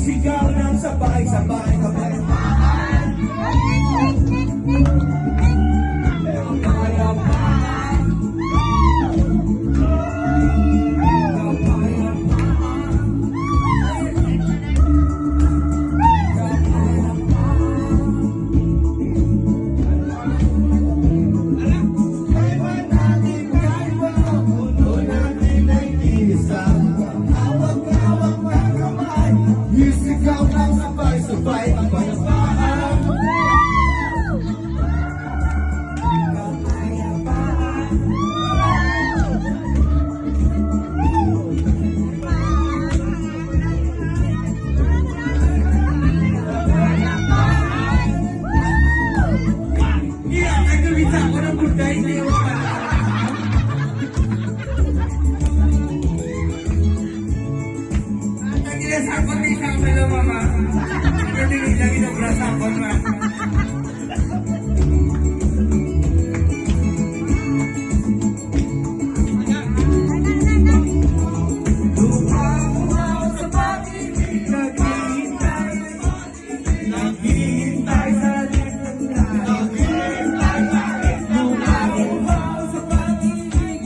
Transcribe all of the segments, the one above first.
Isigaw ng sabay-sabay kapayapaan. Kapayapaan. Isigaw ng sabay-sabay ang bayapaan. Kapayapaan. Iya, nagkabisa ako ng buday niyo. Sakot ni isang pala mama. Jadi lagi na pula sakot ma. Lumaw sa pag-ibig, naghihintay sa litang langit. Lumaw sa pag-ibig,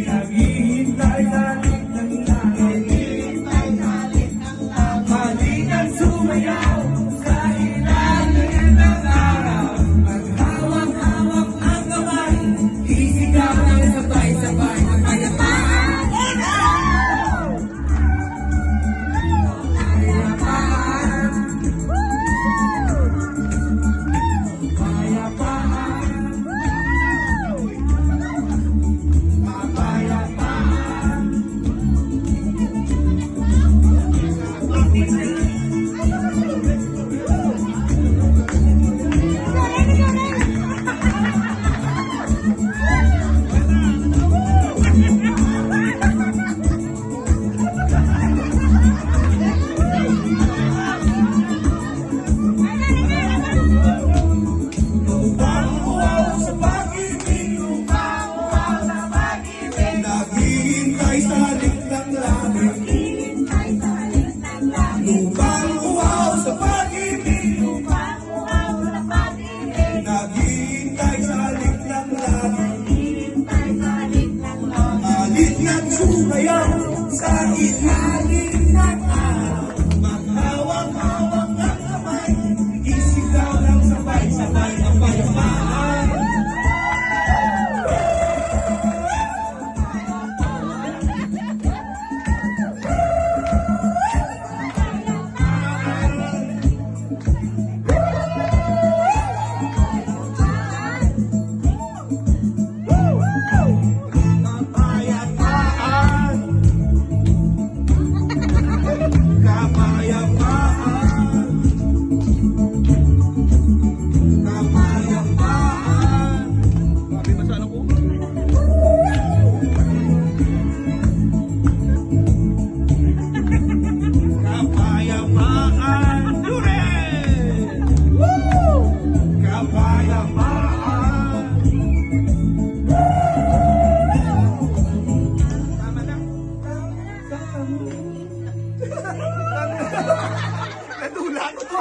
naghihintay sa sumayaw sa ilalim ng araw. Maghawak-hawak ang kamay, isigaw ng sabay-sabay ang kapayapaan. Kapayapaan. Kapayapaan. Kapayapaan. Naghihintay sa litang langit. Lupang uhaw sa pag-ibig. Naghihintay sa litang langit. Alit ng sumayaw sa ilalim ng araw. Maghawak-hawak ang kamay, isigaw ng sabay-sabay ang bayapaan. Nadula ko.